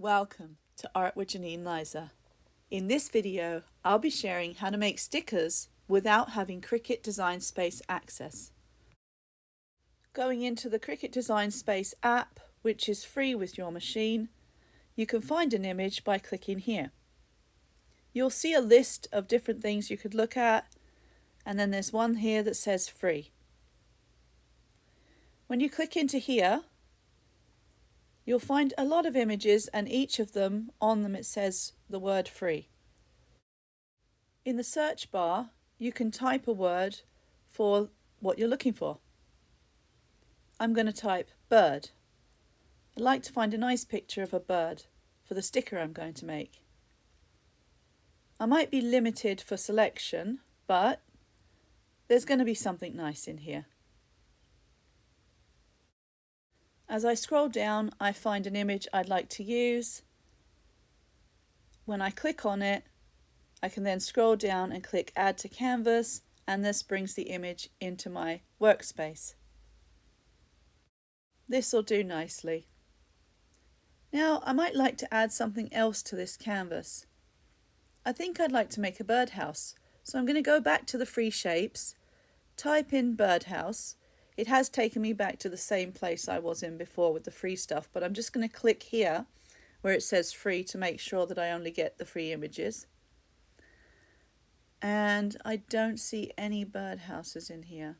Welcome to Art with JanineLiza. In this video, I'll be sharing how to make stickers without having Cricut Design Space access. Going into the Cricut Design Space app, which is free with your machine, you can find an image by clicking here. You'll see a list of different things you could look at, and then there's one here that says free. When you click into here, you'll find a lot of images, and each of them, on them it says the word free. In the search bar, you can type a word for what you're looking for. I'm going to type bird. I'd like to find a nice picture of a bird for the sticker I'm going to make. I might be limited for selection, but there's going to be something nice in here. As I scroll down, I find an image I'd like to use. When I click on it, I can then scroll down and click Add to Canvas, and this brings the image into my workspace. This will do nicely. Now, I might like to add something else to this canvas. I think I'd like to make a birdhouse, so I'm going to go back to the free shapes, type in birdhouse. It has taken me back to the same place I was in before with the free stuff, but I'm just going to click here where it says free to make sure that I only get the free images. And I don't see any birdhouses in here.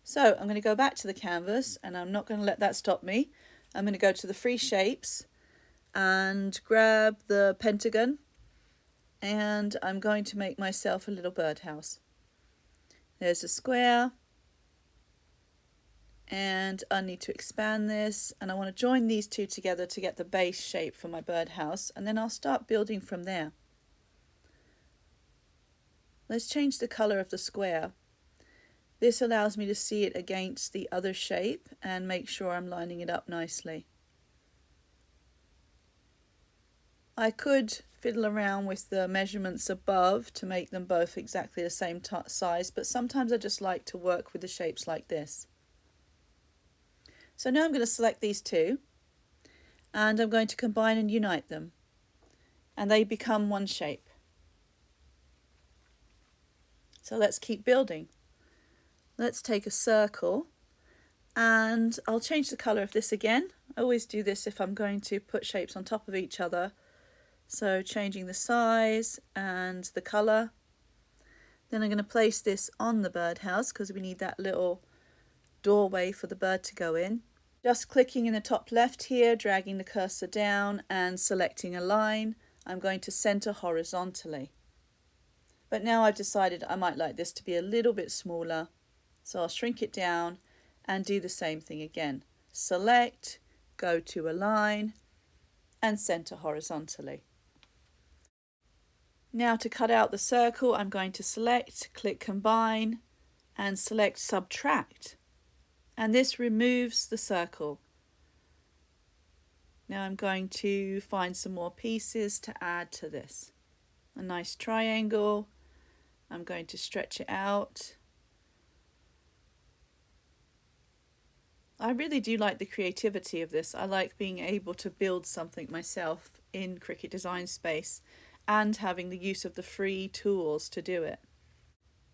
So I'm going to go back to the canvas, and I'm not going to let that stop me. I'm going to go to the free shapes and grab the pentagon, and I'm going to make myself a little birdhouse. There's a square. And I need to expand this, and I want to join these two together to get the base shape for my birdhouse, and then I'll start building from there. Let's change the color of the square. This allows me to see it against the other shape and make sure I'm lining it up nicely. I could fiddle around with the measurements above to make them both exactly the same size, but sometimes I just like to work with the shapes like this. So now I'm going to select these two, and I'm going to combine and unite them, and they become one shape. So let's keep building. Let's take a circle, and I'll change the color of this again. I always do this if I'm going to put shapes on top of each other. So changing the size and the color. Then I'm going to place this on the birdhouse because we need that little doorway for the bird to go in. Just clicking in the top left here, dragging the cursor down and selecting a line, I'm going to center horizontally. But now I've decided I might like this to be a little bit smaller, so I'll shrink it down and do the same thing again. Select, go to align, and center horizontally. Now to cut out the circle, I'm going to select, click combine, and select subtract. And this removes the circle. Now I'm going to find some more pieces to add to this. A nice triangle. I'm going to stretch it out. I really do like the creativity of this. I like being able to build something myself in Cricut Design Space and having the use of the free tools to do it.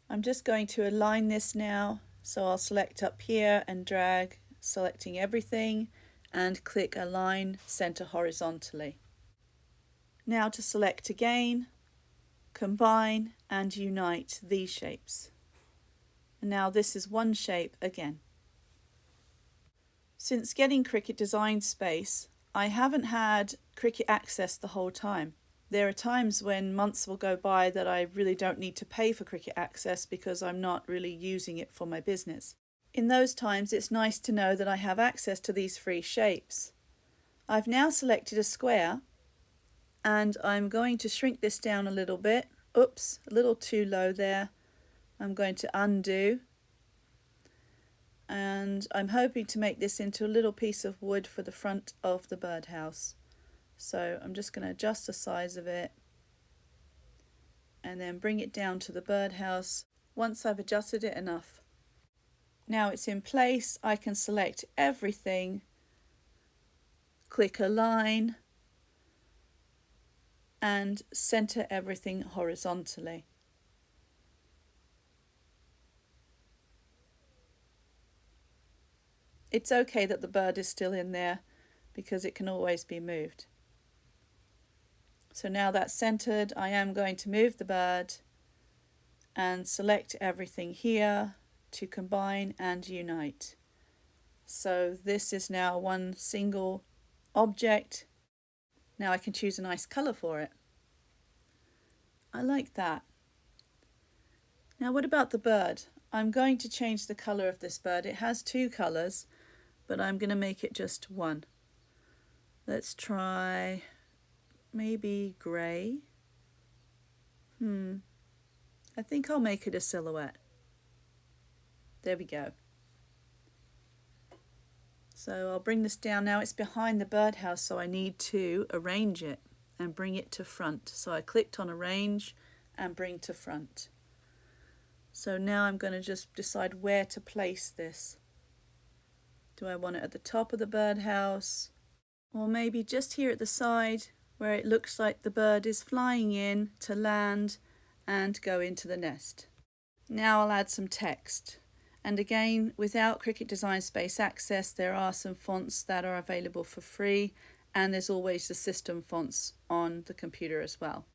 I'm just going to align this now. So I'll select up here and drag, selecting everything, and click Align Center Horizontally. Now to select again, combine and unite these shapes. And now this is one shape again. Since getting Cricut Design Space, I haven't had Cricut access the whole time. There are times when months will go by that I really don't need to pay for Cricut access because I'm not really using it for my business. In those times, it's nice to know that I have access to these free shapes. I've now selected a square, and I'm going to shrink this down a little bit. Oops, a little too low there. I'm going to undo. And I'm hoping to make this into a little piece of wood for the front of the birdhouse. So I'm just going to adjust the size of it and then bring it down to the birdhouse once I've adjusted it enough. Now it's in place, I can select everything, click Align, and center everything horizontally. It's okay that the bird is still in there because it can always be moved. So now that's centered, I am going to move the bird and select everything here to combine and unite. So this is now one single object. Now I can choose a nice color for it. I like that. Now what about the bird? I'm going to change the color of this bird. It has two colors, but I'm going to make it just one. Let's try maybe grey. I think I'll make it a silhouette. There we go. So I'll bring this down now. It's behind the birdhouse, so I need to arrange it and bring it to front. So I clicked on Arrange and Bring to Front. So now I'm going to just decide where to place this. Do I want it at the top of the birdhouse? Or maybe just here at the side where it looks like the bird is flying in to land and go into the nest. Now I'll add some text. And again, without Cricut Design Space access, there are some fonts that are available for free, and there's always the system fonts on the computer as well.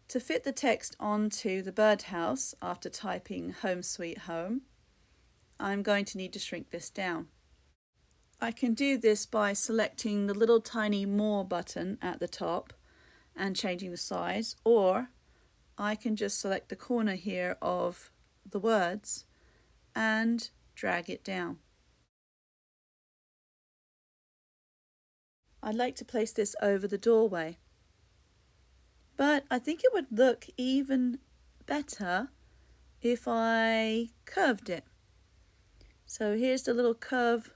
To fit the text onto the birdhouse after typing Home Sweet Home, I'm going to need to shrink this down. I can do this by selecting the little tiny More button at the top and changing the size, or I can just select the corner here of the words and drag it down. I'd like to place this over the doorway, but I think it would look even better if I curved it. So here's the little curve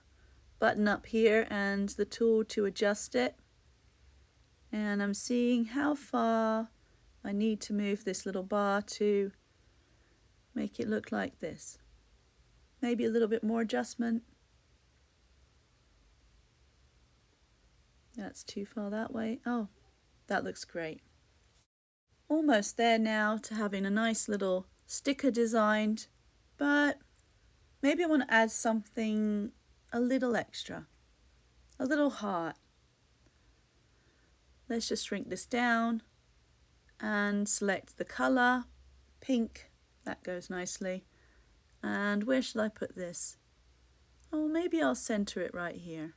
button up here and the tool to adjust it, and I'm seeing how far I need to move this little bar to make it look like this. Maybe a little bit more adjustment. That's too far that way. Oh, that looks great. Almost there now to having a nice little sticker designed, but maybe I want to add something a little extra, a little heart. Let's just shrink this down and select the color, pink. That goes nicely. And where should I put this? Oh, maybe I'll center it right here.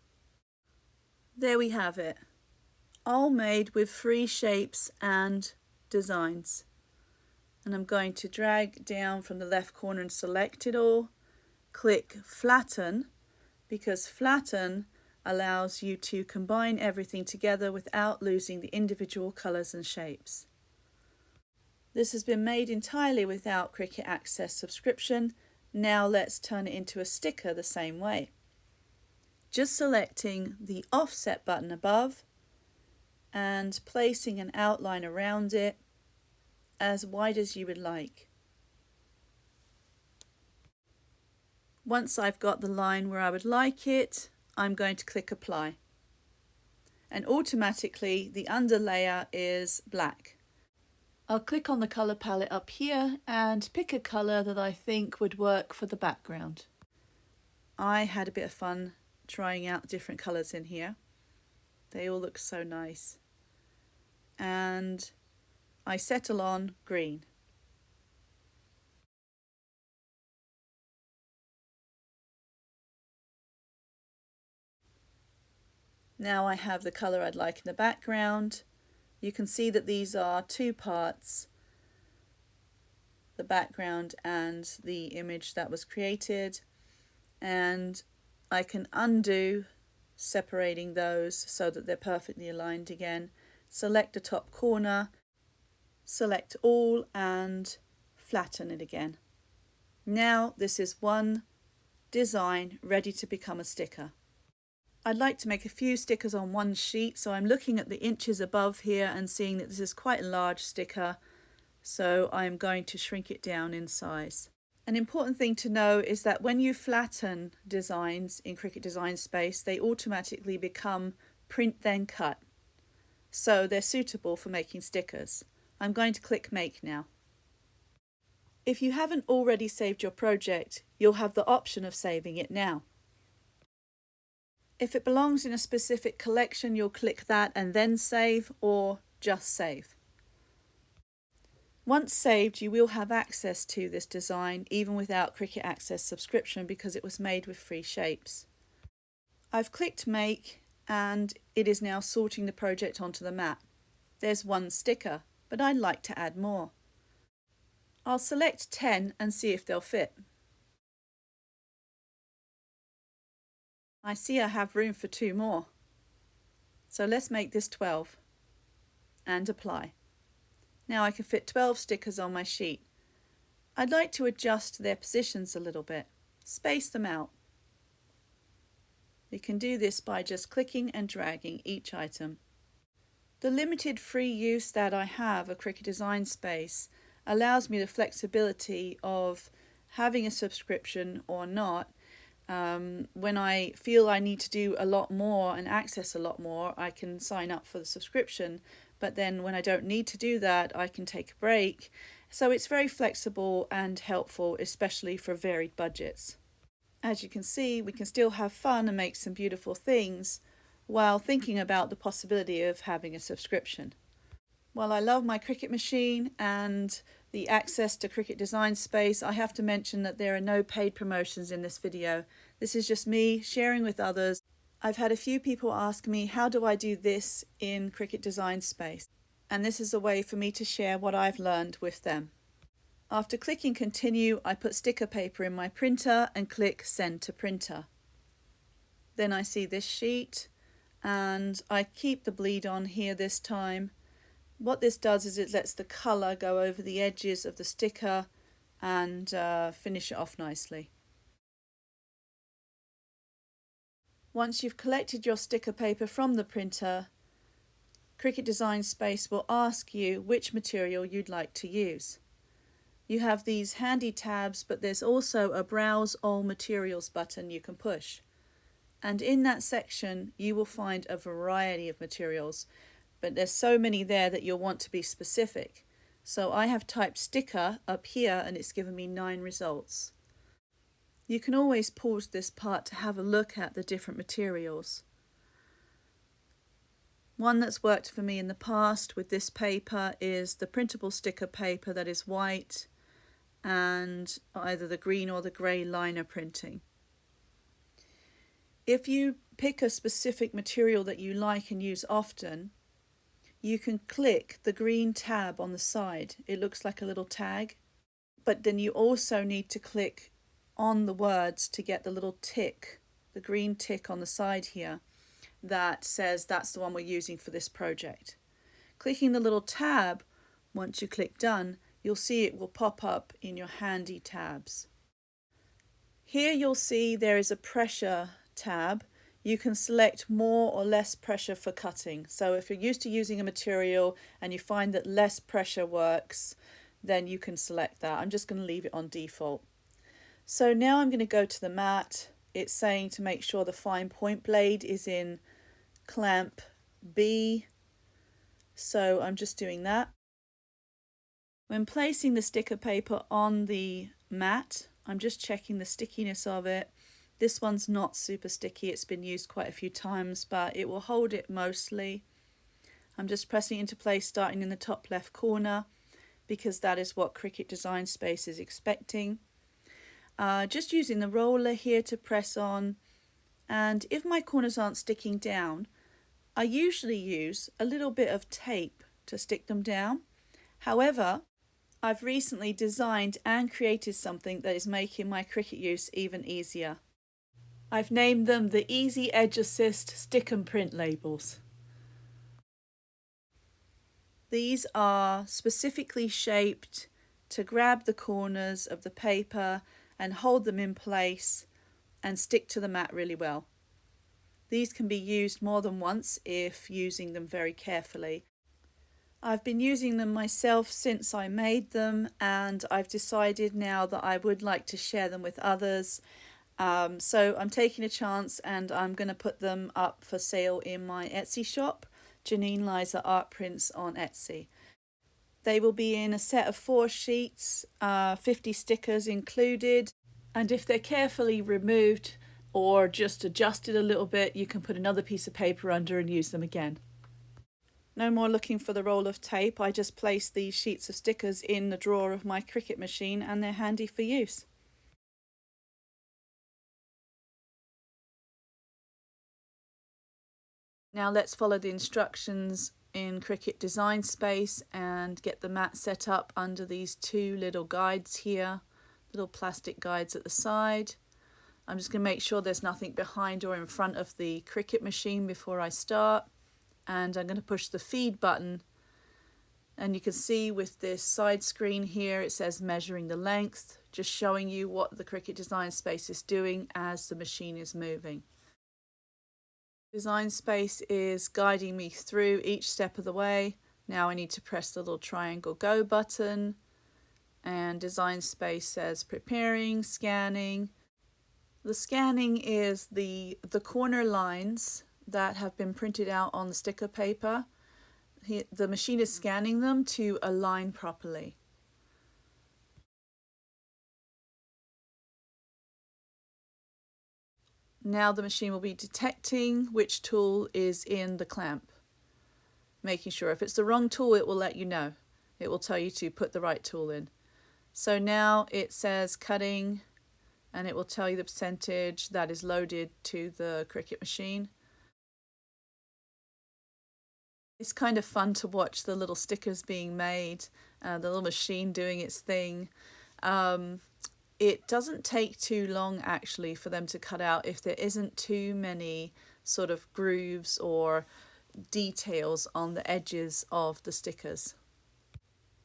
There we have it. All made with free shapes and designs. And I'm going to drag down from the left corner and select it all. Click Flatten, because Flatten allows you to combine everything together without losing the individual colors and shapes. This has been made entirely without Cricut Access subscription. Now let's turn it into a sticker the same way. Just selecting the offset button above and placing an outline around it as wide as you would like. Once I've got the line where I would like it, I'm going to click Apply. And automatically the underlayer is black. I'll click on the colour palette up here and pick a colour that I think would work for the background. I had a bit of fun trying out different colours in here. They all look so nice. And I settle on green. Now I have the colour I'd like in the background. You can see that these are two parts, the background and the image that was created, and I can undo separating those so that they're perfectly aligned again. Select the top corner, select all and flatten it again. Now this is one design ready to become a sticker. I'd like to make a few stickers on one sheet, so I'm looking at the inches above here and seeing that this is quite a large sticker, so I'm going to shrink it down in size. An important thing to know is that when you flatten designs in Cricut Design Space, they automatically become print then cut. So they're suitable for making stickers. I'm going to click Make now. If you haven't already saved your project, you'll have the option of saving it now. If it belongs in a specific collection, you'll click that and then save, or just save. Once saved, you will have access to this design even without Cricut Access subscription because it was made with free shapes. I've clicked Make and it is now sorting the project onto the mat. There's one sticker, but I'd like to add more. I'll select 10 and see if they'll fit. I see I have room for 2 more. So let's make this 12 and apply. Now I can fit 12 stickers on my sheet. I'd like to adjust their positions a little bit, space them out. You can do this by just clicking and dragging each item. The limited free use that I have of Cricut Design Space allows me the flexibility of having a subscription or not. When I feel I need to do a lot more and access a lot more, I can sign up for the subscription. But then when I don't need to do that, I can take a break. So it's very flexible and helpful, especially for varied budgets. As you can see, we can still have fun and make some beautiful things while thinking about the possibility of having a subscription. While I love my Cricut machine and the access to Cricut Design Space, I have to mention that there are no paid promotions in this video. This is just me sharing with others. I've had a few people ask me, how do I do this in Cricut Design Space? And this is a way for me to share what I've learned with them. After clicking continue, I put sticker paper in my printer and click send to printer. Then I see this sheet and I keep the bleed on here this time. What this does is it lets the colour go over the edges of the sticker and finish it off nicely. Once you've collected your sticker paper from the printer, Cricut Design Space will ask you which material you'd like to use. You have these handy tabs, but there's also a Browse All Materials button you can push. And in that section, you will find a variety of materials, but there's so many there that you'll want to be specific. So I have typed sticker up here and it's given me 9 results. You can always pause this part to have a look at the different materials. One that's worked for me in the past with this paper is the printable sticker paper that is white and either the green or the grey liner printing. If you pick a specific material that you like and use often, you can click the green tab on the side. It looks like a little tag, but then you also need to click on the words to get the little tick, the green tick on the side here that says that's the one we're using for this project. Clicking the little tab, once you click done, you'll see it will pop up in your handy tabs. Here you'll see there is a pressure tab. You can select more or less pressure for cutting. So if you're used to using a material and you find that less pressure works, then you can select that. I'm just going to leave it on default. So now I'm going to go to the mat. It's saying to make sure the fine point blade is in clamp B. So I'm just doing that. When placing the sticker paper on the mat, I'm just checking the stickiness of it. This one's not super sticky. It's been used quite a few times, but it will hold it mostly. I'm just pressing into place starting in the top left corner because that is what Cricut Design Space is expecting. Just using the roller here to press on, and if my corners aren't sticking down, I usually use a little bit of tape to stick them down. However, I've recently designed and created something that is making my Cricut use even easier. I've named them the Easy Edge Assist Stick and Print labels. These are specifically shaped to grab the corners of the paper and hold them in place and stick to the mat really well. These can be used more than once if using them very carefully. I've been using them myself since I made them, and I've decided now that I would like to share them with others. So I'm taking a chance and I'm going to put them up for sale in my Etsy shop, JanineLizaArtPrints on Etsy. They will be in a set of 4 sheets, 50 stickers included, and if they're carefully removed or just adjusted a little bit, you can put another piece of paper under and use them again. No more looking for the roll of tape. I just place these sheets of stickers in the drawer of my Cricut machine and they're handy for use. Now let's follow the instructions in Cricut Design Space and get the mat set up under these 2 little guides here, little plastic guides at the side. I'm just going to make sure there's nothing behind or in front of the Cricut machine before I start. And I'm going to push the feed button, and you can see with this side screen here it says measuring the length, just showing you what the Cricut Design Space is doing as the machine is moving. Design Space is guiding me through each step of the way. Now I need to press the little triangle go button, and Design Space says preparing, scanning. The scanning is the corner lines that have been printed out on the sticker paper. The machine is scanning them to align properly. Now the machine will be detecting which tool is in the clamp, making sure if it's the wrong tool it will let you know. It will tell you to put the right tool in. So now it says cutting, and it will tell you the percentage that is loaded to the Cricut machine. It's kind of fun to watch the little stickers being made, the little machine doing its thing. It doesn't take too long actually for them to cut out if there isn't too many sort of grooves or details on the edges of the stickers.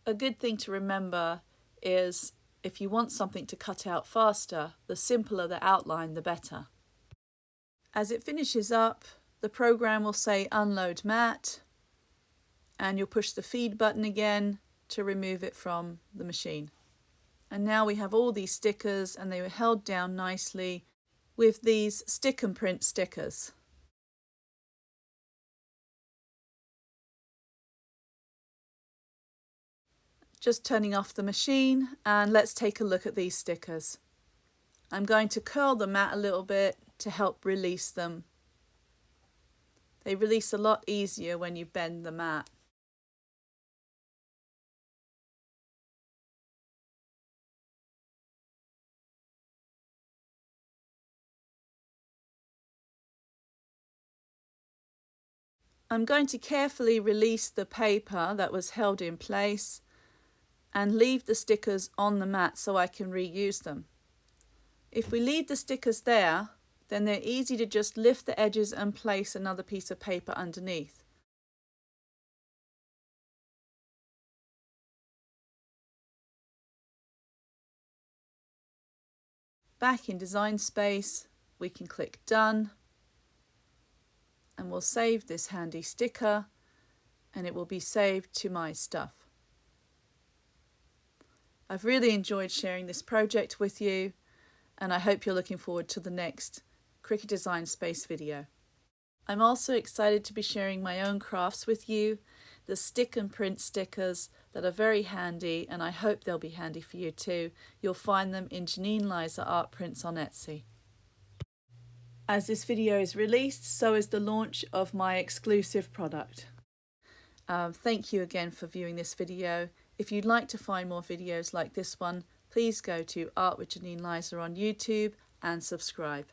A good thing to remember is if you want something to cut out faster, the simpler the outline, the better. As it finishes up, the program will say unload mat, and you'll push the feed button again to remove it from the machine. And now we have all these stickers, and they were held down nicely with these stick and print stickers. Just turning off the machine, and let's take a look at these stickers. I'm going to curl the mat a little bit to help release them. They release a lot easier when you bend the mat. I'm going to carefully release the paper that was held in place and leave the stickers on the mat so I can reuse them. If we leave the stickers there, then they're easy to just lift the edges and place another piece of paper underneath. Back in Design Space, we can click Done, and we'll save this handy sticker, and it will be saved to my stuff. I've really enjoyed sharing this project with you, and I hope you're looking forward to the next Cricut Design Space video. I'm also excited to be sharing my own crafts with you, the stick and print stickers that are very handy, and I hope they'll be handy for you too. You'll find them in JanineLizaArtPrints on Etsy. As this video is released, so is the launch of my exclusive product. Thank you again for viewing this video. If you'd like to find more videos like this one, please go to ArtWithJanineLiza on YouTube and subscribe.